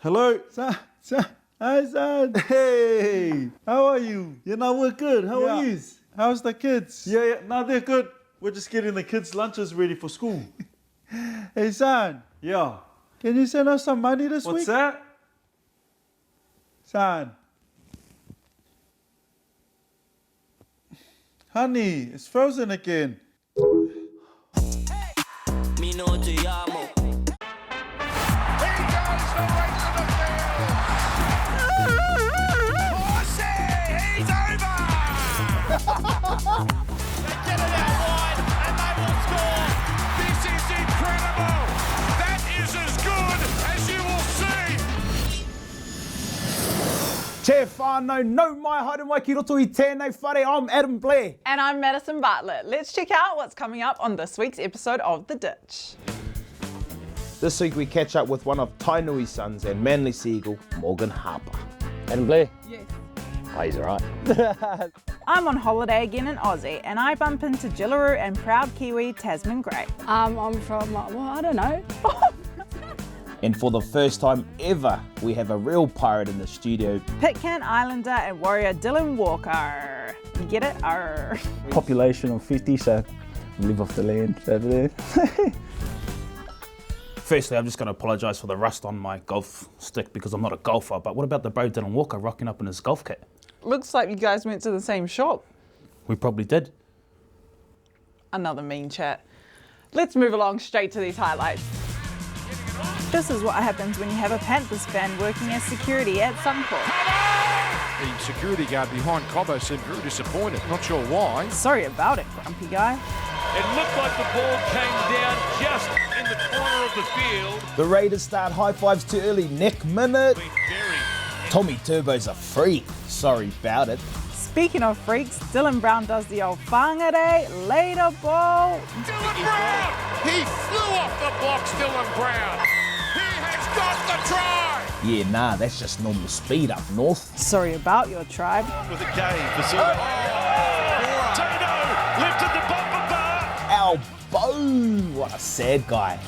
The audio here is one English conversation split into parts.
Hello? Son. Hi, son. Hey! How are you? Yeah, no, we're good. How are you? How's the kids? Yeah, no, they're good. We're just getting the kids' lunches ready for school. Hey, son. Yeah. Can you send us some money this week? What's that? Son. Honey, it's frozen again. Me no te llamo. He's over! They get it out wide and they will score. This is incredible. That is as good as you will see. Te whānau, no mai haere mai ki roto I tēnei whare. I'm Adam Blair. And I'm Madison Bartlett. Let's check out what's coming up on this week's episode of The Ditch. This week we catch up with one of Tainui's sons and Manly Seagull, Morgan Harper. Adam Blair? Yes. Oh, he's alright. I'm on holiday again in Aussie and I bump into Jillaroo and proud Kiwi Tasman Grey. I'm from, I don't know. And for the first time ever, we have a real pirate in the studio. Pitcairn Islander and warrior Dylan Walker. You get it? Arr. Population of 50, so we live off the land over there. Firstly, I'm just going to apologise for the rust on my golf stick because I'm not a golfer, but what about the bro Dylan Walker rocking up in his golf kit? Looks like you guys went to the same shop. We probably did. Another mean chat. Let's move along straight to these highlights. This is what happens when you have a Panthers fan working as security at Suncorp. The security guard behind Cobbo seemed very disappointed. Not sure why. Sorry about it, grumpy guy. It looked like the ball came down just in the corner of the field. The Raiders start high fives too early. Neck minute. Tommy Turbo's a freak. Sorry about it. Speaking of freaks, Dylan Brown does the old whangare, later ball. Dylan Brown! He flew off the blocks, Dylan Brown. He has got the try! Yeah, nah, that's just normal speed up north. Sorry about your tribe. With a game for Silver. Tino lifted the bumper bar. Our Bo, what a sad guy.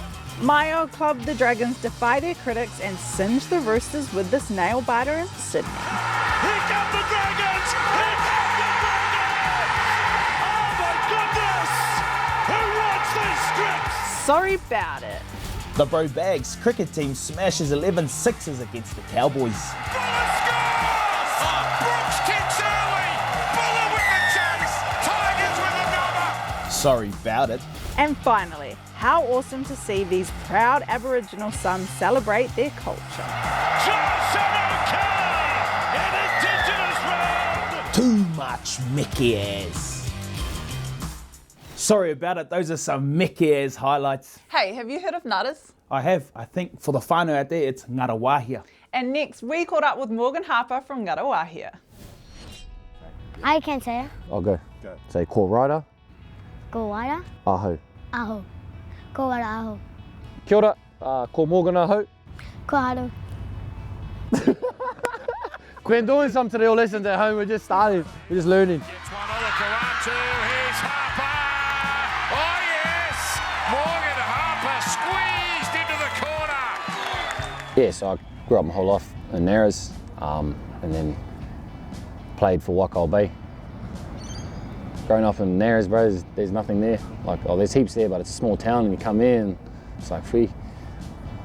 My old club, the Dragons, defy their critics and singe the Roosters with this nail biter in Sydney. Here come the Dragons! Here come the Dragons! Oh my goodness! Who wants these scripts? Sorry about it. The Bro Bags cricket team smashes 11 sixes against the Cowboys. Buller scores! Brooks kicks early! Buller with the chase! Tigers with another! Sorry about it. And finally, how awesome to see these proud Aboriginal sons celebrate their culture. Johnson O'Connor in Indigenous round! Too much Mickey ass. Sorry about it, those are some Mickey ass highlights. Hey, have you heard of Nutters? I have. I think for the whānau out there, it's Ngarawahia. And next, we caught up with Morgan Harper from Ngarawahia. I can say it. I'll go. Say, ko raira, Go waira, aho. aho. Go waira, aho. Kia ora, ko Morgan aho. Ko haru. We're doing some to the lessons at home, we're just starting, we're just learning. Gets one on the Karatu, here's Harper! Oh yes! Morgan Harper squeezed into the corner! Yeah, so I grew up my whole life in Narras, and then played for Waikol Bay. Growing up in Narras, bro, there's nothing there. Like, oh, there's heaps there, but it's a small town, and you come in, and it's like free.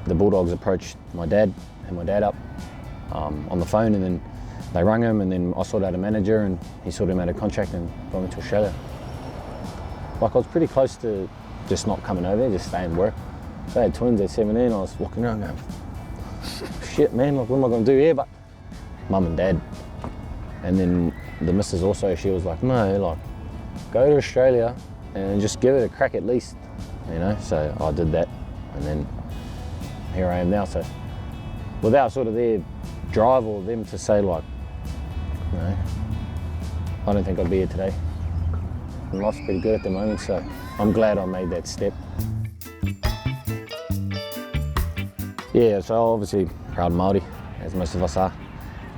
The Bulldogs approached my dad up on the phone, and then they rang him, and then I sorted out a manager, and he sorted him out a contract and got me to Australia. Like, I was pretty close to just not coming over there, just staying and work. So I had twins at 17, I was walking around going, shit, man, like, what am I going to do here? But mum and dad, and then the missus also, she was like, no, like, go to Australia and just give it a crack at least, you know? So I did that, and then here I am now. So without sort of their drive or them to say, like, you know, I don't think I'd be here today. And life's pretty good at the moment, so I'm glad I made that step. Yeah, so obviously proud Māori, as most of us are.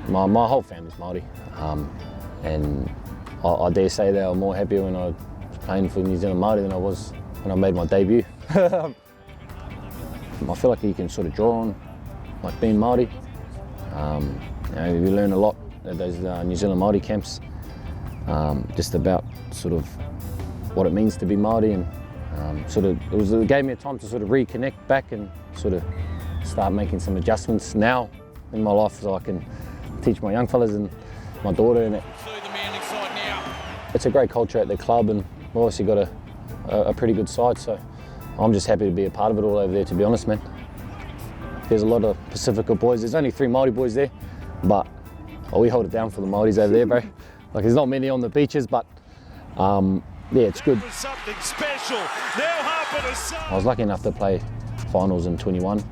My whole family's Māori, and I dare say they were more happy when I was playing for New Zealand Māori than I was when I made my debut. I feel like you can sort of draw on like being Māori. We learn a lot at those New Zealand Māori camps, just about sort of what it means to be Māori, and it gave me a time to sort of reconnect back and sort of start making some adjustments now in my life, so I can teach my young fellas and my daughter. And it's a great culture at the club, and we've obviously got a pretty good side, so I'm just happy to be a part of it all over there, to be honest, man. There's a lot of Pacifica boys. There's only 3 Māori boys there, but we hold it down for the Māoris over there, bro. Like, there's not many on the beaches, but yeah, it's good. Something special. Now I was lucky enough to play finals in 21,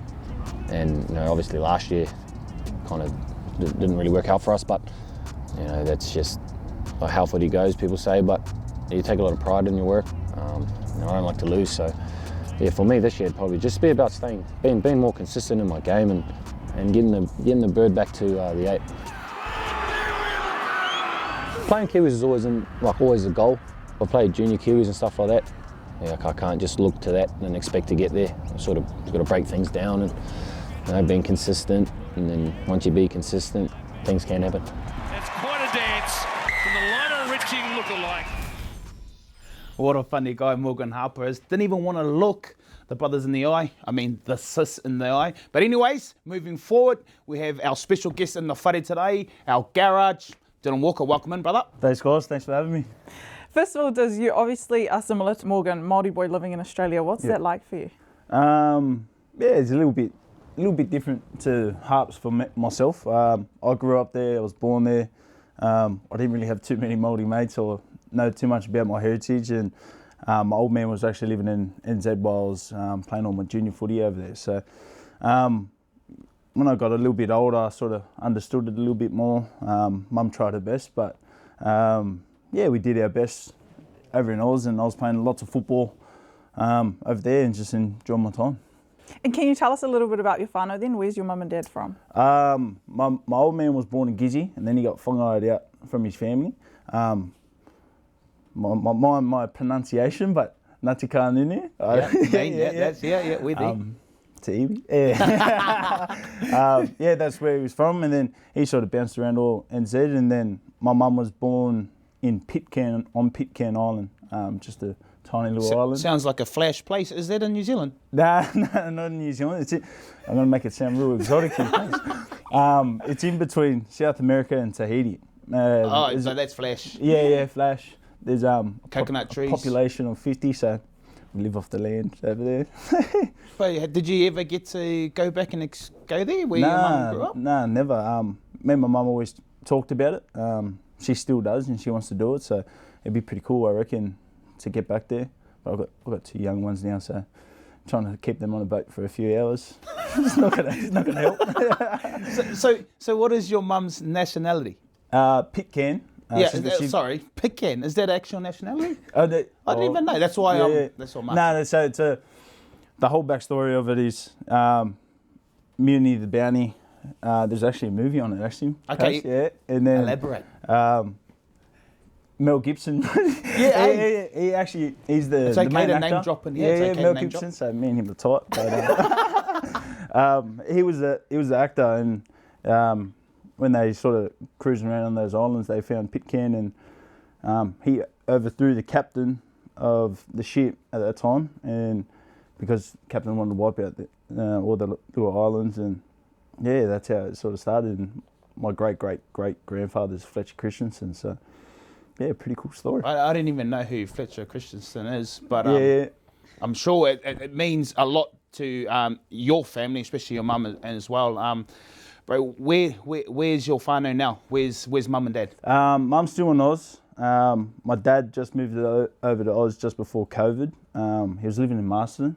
and obviously last year kind of didn't really work out for us, but that's just how footy goes, people say, but you take a lot of pride in your work. I don't like to lose, so yeah, for me this year it'd probably just be about being more consistent in my game and getting the bird back to the 8. Playing Kiwis is always a goal. I played junior Kiwis and stuff like that. Yeah, I can't just look to that and expect to get there. I've sort of got to break things down and being consistent, and then once you be consistent, things can happen. That's quite a dance from the Lionel Richie lookalike. What a funny guy Morgan Harper is. Didn't even want to look the brothers in the eye. I mean, the sis in the eye. But anyways, moving forward, we have our special guest in the whare today, our garage, Dylan Walker. Welcome in, brother. Thanks, guys. Thanks for having me. First of all, you obviously are similar to Morgan, Māori boy living in Australia. What's that like for you? Yeah, it's a little bit different to Harps for myself. I grew up there. I was born there. I didn't really have too many Māori mates or know too much about my heritage, and my old man was actually living in NZ while I was playing all my junior footy over there. So when I got a little bit older, I sort of understood it a little bit more. Mum tried her best, but yeah, we did our best over in Oz, and I was playing lots of football over there and just enjoying my time. And can you tell us a little bit about your whānau then? Where's your mum and dad from? My old man was born in Gizzy, and then he got whangaed out from his family. My pronunciation, but Ngāti Kānene. We're there. Te iwi. Yeah, that's where he was from, and then he sort of bounced around all NZ, and then my mum was born in Pitcairn, on Pitcairn Island, just a tiny little island. Sounds like a flash place. Is that in New Zealand? Nah, not in New Zealand. I'm going to make it sound real exotic here, thanks. It's in between South America and Tahiti. So that's flash. Yeah, flash. There's coconut trees. Population of 50, so we live off the land over there. But did you ever get to go back and go there where your mum grew up? Nah, never. Me and my mum always talked about it. She still does, and she wants to do it, so it'd be pretty cool, I reckon, to get back there. But I've got 2 young ones now, so I'm trying to keep them on a boat for a few hours. It's not gonna help. So what is your mum's nationality? Pitcairn. Sorry, Pitcairn. Is that actual nationality? I didn't even know. That's why that's what I'm asking. No, so the whole backstory of it is Mutiny the Bounty. There's actually a movie on it, actually. Okay. Yeah, and then elaborate. Mel Gibson. He's the it's okay main to actor. Name dropping here. Yeah, Mel Gibson. So me and him are tight. But, he was the actor, and when they sort of cruising around on those islands, they found Pitcairn, and he overthrew the captain of the ship at that time, and because the captain wanted to wipe out all the little islands, and yeah, that's how it sort of started. And my great grandfather's Fletcher Christensen, so yeah, pretty cool story. I didn't even know who Fletcher Christensen is, but I'm sure it means a lot to your family, especially your mum as well. Bro, where's your whānau now? Where's mum and dad? Mum's still in Oz. My dad just moved over to Oz just before COVID. He was living in Marsden,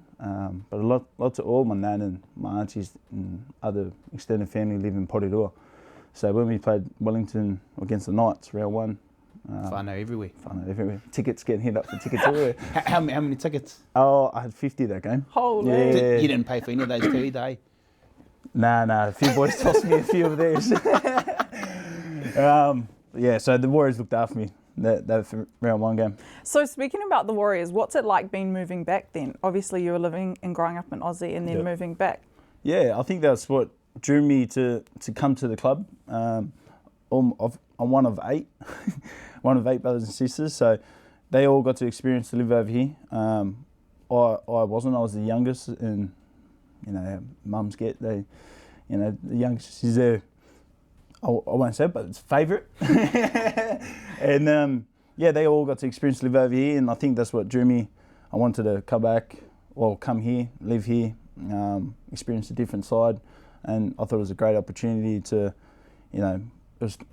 but lots of all my nan and my aunties and other extended family live in Porirua. So when we played Wellington against the Knights, round 1. Whānau everywhere. Whānau everywhere. Tickets getting hit up for tickets everywhere. How many tickets? Oh, I had 50 that game. Holy. Yeah. You didn't pay for any of those too either, eh? Nah. A few boys tossed me a few of theirs. Yeah, so the Warriors looked after me that for round 1 game. So speaking about the Warriors, what's it like moving back then? Obviously you were living and growing up in Aussie and then moving back. Yeah, I think that's what drew me to come to the club. I'm one of 8, one of 8 brothers and sisters, so they all got to experience to live over here. I wasn't. I was the youngest, and mums get the youngest is their, I won't say it, but it's favourite. And they all got to experience to live over here, and I think that's what drew me. I wanted to come here, live here, experience a different side, and I thought it was a great opportunity to, it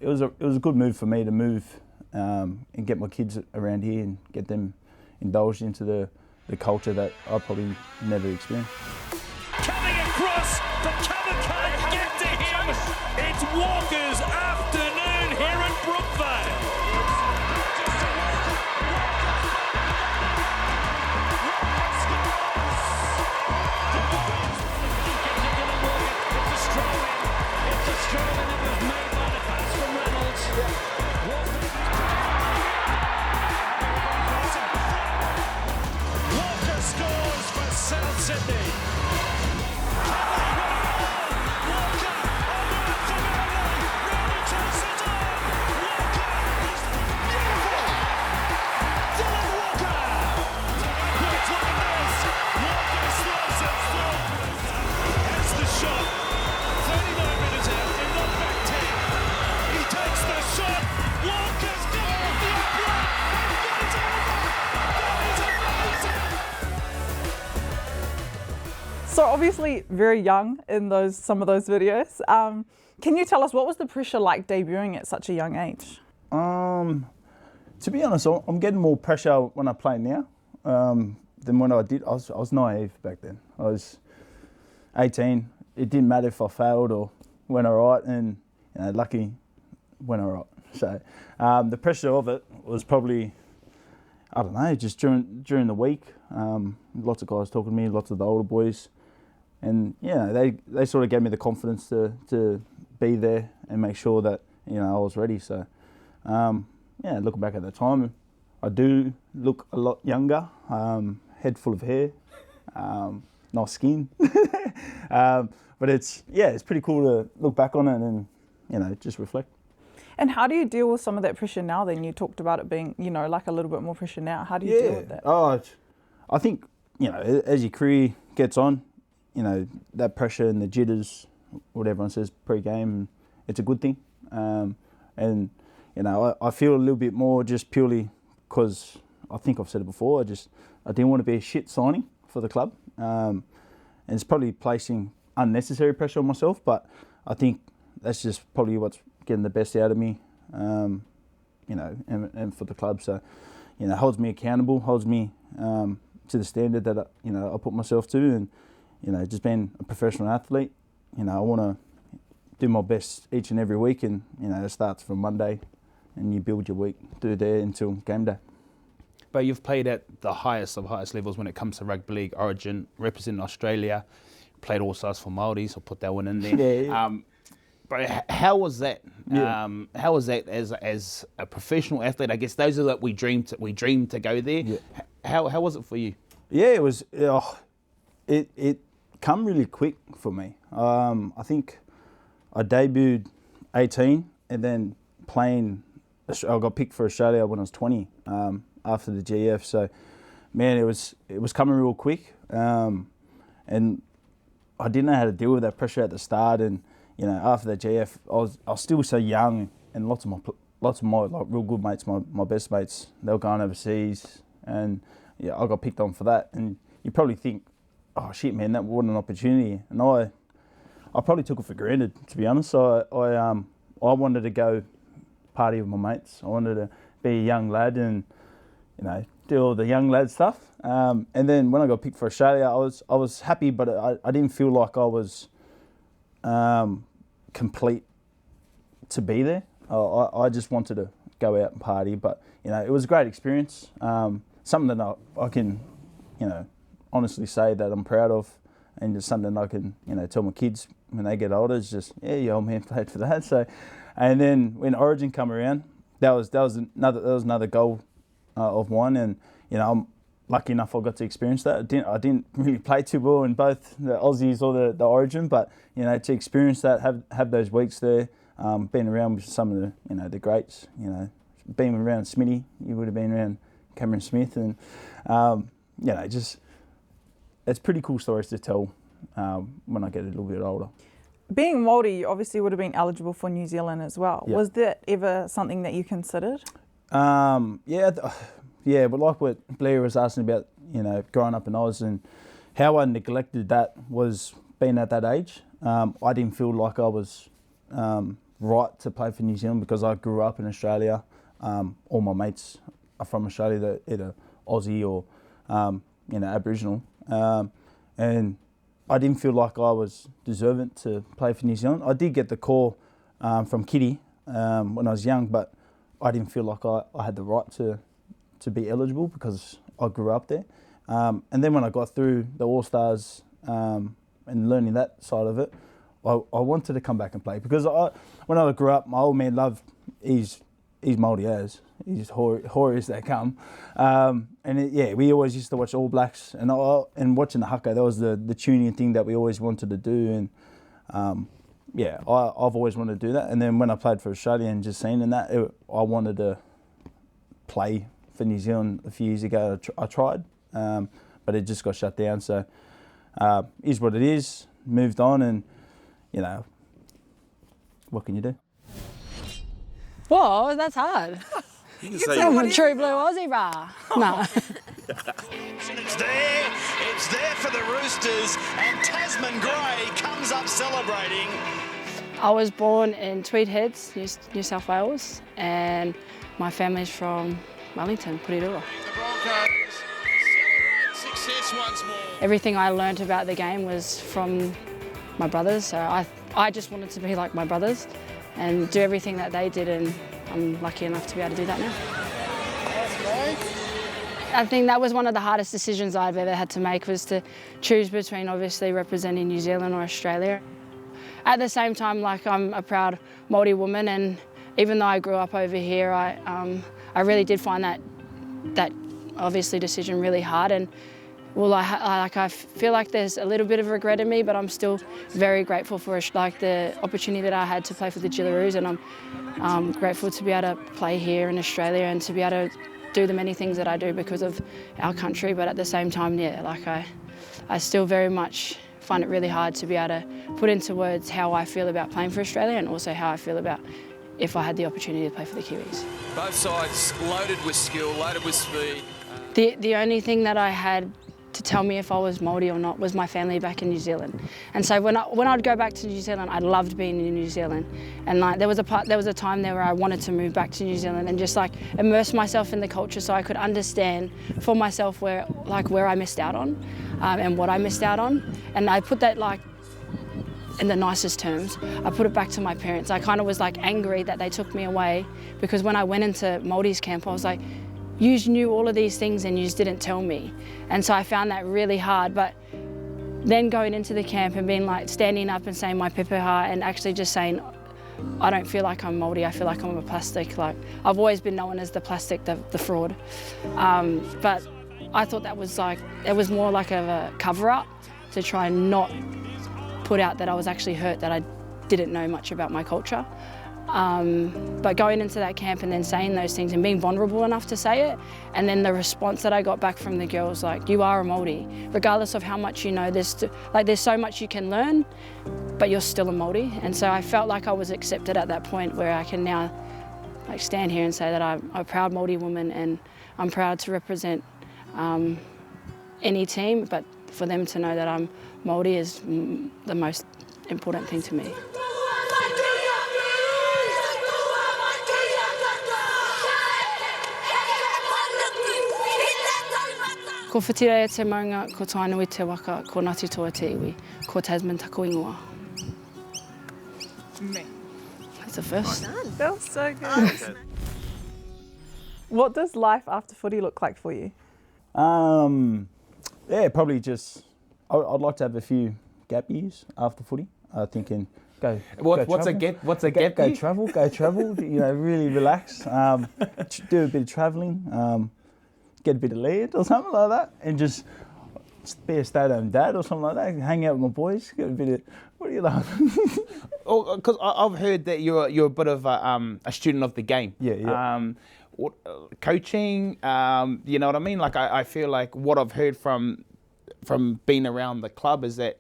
was a good move for me to move and get my kids around here and get them indulged into the culture that I probably never experienced. Coming across, the cover can't get to him. It's Walker's afternoon here in Brookvale. Walker scores for South Sydney. So obviously very young in some of those videos. Can you tell us what was the pressure like debuting at such a young age? To be honest, I'm getting more pressure when I play now than when I did. I was naive back then. I was 18. It didn't matter if I failed or went all right, and lucky went all right. So the pressure of it was probably, I don't know, just during the week. Lots of guys talking to me, lots of the older boys. And they sort of gave me the confidence to be there and make sure that I was ready. So looking back at that time, I do look a lot younger. Head full of hair, nice skin. But it's pretty cool to look back on it and just reflect. And how do you deal with some of that pressure now? Then you talked about it being like a little bit more pressure now. How do you deal with that? I think as your career gets on, that pressure and the jitters, what everyone says pre-game, it's a good thing. And I feel a little bit more just purely because I think I've said it before. I didn't want to be a shit signing for the club, and it's probably placing unnecessary pressure on myself. But I think that's just probably what's getting the best out of me, and for the club. So, holds me accountable, holds me to the standard that I put myself to, and just being a professional athlete, I want to do my best each and every week, and it starts from Monday, and you build your week through there until game day. But you've played at the highest of highest levels when it comes to rugby league, Origin, representing Australia, played all stars for Māoris, so put that one in there. But how was that? How was that as a professional athlete? I guess those are that we dreamed to go there. Yeah. How was it for you? Yeah, it was. It come really quick for me. I think I debuted 18, and then playing. I got picked for Australia when I was 20 after the GF. So, man, it was coming real quick, and I didn't know how to deal with that pressure at the start. And after the GF, I was still so young, and lots of my like real good mates, my best mates, they were going overseas, and I got picked on for that. And you probably think, oh shit, man, that wasn't an opportunity, and I probably took it for granted, to be honest. So I wanted to go party with my mates. I wanted to be a young lad and do all the young lad stuff. And then when I got picked for Australia, I was happy, but I didn't feel like I was complete to be there. I just wanted to go out and party, but it was a great experience. Something that I can honestly say that I'm proud of, and it's something I can tell my kids when they get older. It's just your old man played for that. So, and then when Origin come around, that was another goal of mine, and lucky enough I got to experience that. I didn't really play too well in both the Aussies or the Origin, but you know, to experience that, have those weeks there, being around with some of the the greats, being around Smitty, you would have been around Cameron Smith, and just it's pretty cool stories to tell when I get a little bit older. Being Māori, you obviously would have been eligible for New Zealand as well. Yeah. Was that ever something that you considered? Yeah, but like what Blair was asking about, growing up in Oz and how I neglected that was being at that age. I didn't feel like I was right to play for New Zealand because I grew up in Australia. All my mates are from Australia, they're either Aussie or Aboriginal, and I didn't feel like I was deserving to play for New Zealand. I did get the call from Kitty when I was young, but I didn't feel like I had the right to be eligible because I grew up there. And then when I got through the All-Stars and learning that side of it, I wanted to come back and play because when I grew up, my old man loved, he's Māori as, he's hoary as they come. We always used to watch All Blacks and watching the haka, that was the tuning thing that we always wanted to do. And I've always wanted to do that. And then when I played for Australia and just seeing that, I wanted to play for New Zealand a few years ago. I tried, but it just got shut down. So is what it is. Moved on, and what can you do? Whoa, that's hard. I'm a true blue Aussie bar. No. It's there for the Roosters, and Tasman Gray comes up celebrating. I was born in Tweed Heads, New South Wales, and my family's from Wellington, Purirua. The Broncos celebrate success once more. Everything I learnt about the game was from my brothers, so I just wanted to be like my brothers and do everything that they did, and I'm lucky enough to be able to do that now. I think that was one of the hardest decisions I've ever had to make, was to choose between obviously representing New Zealand or Australia. At the same time, I'm a proud Māori woman, and even though I grew up over here, I really did find that obviously decision really hard. And I feel like there's a little bit of regret in me, but I'm still very grateful for the opportunity that I had to play for the Jillaroos, and I'm grateful to be able to play here in Australia and to be able to do the many things that I do because of our country. But at the same time, I still very much find it really hard to be able to put into words how I feel about playing for Australia, and also how I feel about if I had the opportunity to play for the Kiwis. Both sides loaded with skill, loaded with speed. The only thing that I had to tell me if I was Māori or not was my family back in New Zealand. And so when I'd go back to New Zealand, I loved being in New Zealand. And there was a time there where I wanted to move back to New Zealand and just immerse myself in the culture so I could understand for myself where I missed out on and what I missed out on. And I put that in the nicest terms, I put it back to my parents. I kind of was angry that they took me away, because when I went into Māori's camp, I was like, you knew all of these things and you just didn't tell me. And so I found that really hard. But then going into the camp and being standing up and saying my pepeha, and actually just saying, I don't feel like I'm Māori, I feel like I'm a plastic. I've always been known as the plastic, the fraud. But I thought that was it was more like a cover up to try and not put out that I was actually hurt, that I didn't know much about my culture. But going into that camp and then saying those things and being vulnerable enough to say it, and then the response that I got back from the girls, you are a Māori, regardless of how much you know, there's so much you can learn, but you're still a Māori. And so I felt like I was accepted at that point, where I can now stand here and say that I'm a proud Māori woman, and I'm proud to represent any team, but for them to know that I'm Māori is the most important thing to me. Ko whitira e te maunga, ko tainui te waka, ko Ngāti Toa te iwi, ko Tasman taku ingoa. Me. That's the first. That was so good. What does life after footy look like for you? Probably just, I'd like to have a few gap years after footy. Thinking, What's a gap Go year? travel, really relax. Do a bit of travelling. get a bit of land or something like that, and just be a stay-at-home dad or something like that. Hang out with my boys, get a bit of. What do you like? Because I've heard that you're a bit of a student of the game. Yeah. Coaching, you know what I mean? Like I feel like what I've heard from being around the club is that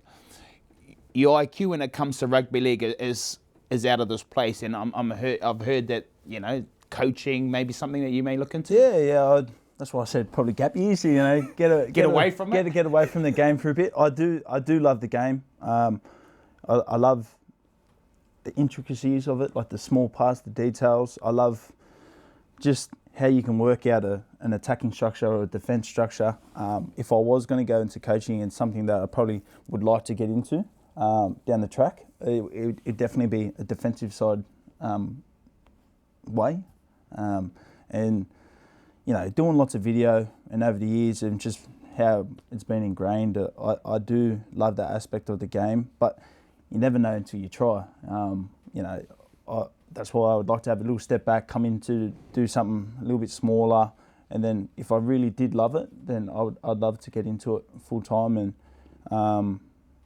your IQ when it comes to rugby league is out of this place, and I've heard that, you know, coaching may be something that you may look into. Yeah. That's why I said probably gap years. You know, get away from it. Get away from the game for a bit. I do love the game. I love the intricacies of it, like the small parts, the details. I love just how you can work out an attacking structure or a defence structure. If I was going to go into coaching, and something that I probably would like to get into down the track, it'd definitely be a defensive side way. And, you know, doing lots of video and over the years and just how it's been ingrained, I do love that aspect of the game, but you never know until you try. You know, that's why I would like to have a little step back, come in to do something a little bit smaller, and then if I really did love it, then I'd love to get into it full time and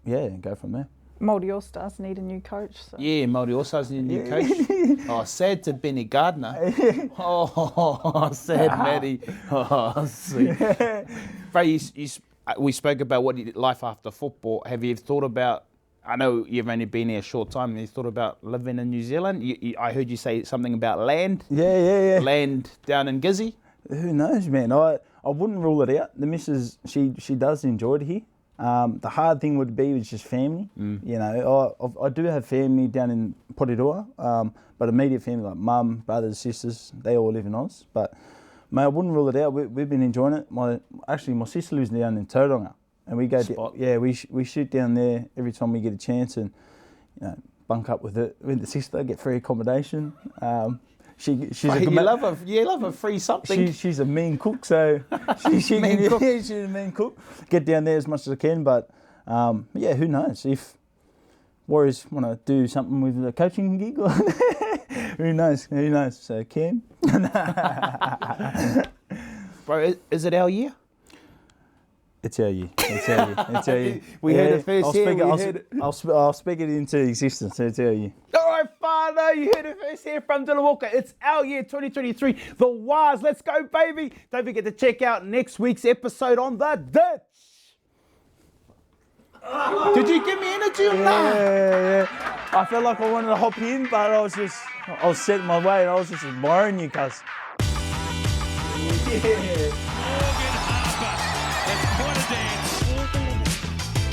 and go from there. Māori All Stars need a new coach. So. Yeah, Māori All Stars need a new coach. Oh, sad to Benny Gardner. Oh, sad Matty. Oh, sweet. Bro, we spoke about what life after football. Have you thought about, I know you've only been here a short time, have you thought about living in New Zealand? I heard you say something about land. Yeah. Land down in Gizzy. Who knows, man? I wouldn't rule it out. The missus, she does enjoy it here. The hard thing would be just family. You know, I do have family down in Porirua, but immediate family like mum, brothers, sisters, they all live in Oz. But mate, I wouldn't rule it out. We've been enjoying it. My sister lives down in Tauranga, and we go. We shoot down there every time we get a chance, and you know, bunk up with the sister, get free accommodation. She's you love a free something. She's a mean cook, so she's a mean cook. Get down there as much as I can, but who knows if Warriors want to do something with a coaching gig? Who knows? So Cam, bro, is it our year? It's our year. We heard it first here. I'll speak it into existence. It's our year. All right, Father, you heard it first here from Dylan Walker. It's our year 2023. The Wires, let's go, baby. Don't forget to check out next week's episode on the ditch. Did you give me energy or not? Yeah. I felt like I wanted to hop in, but I was setting my way and I was just admiring you, cuz.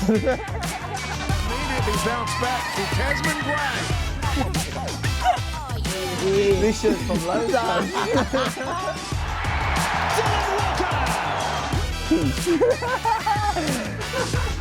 Immediately bounce back to Tasman Gray. This shit's from London. Dylan Walker.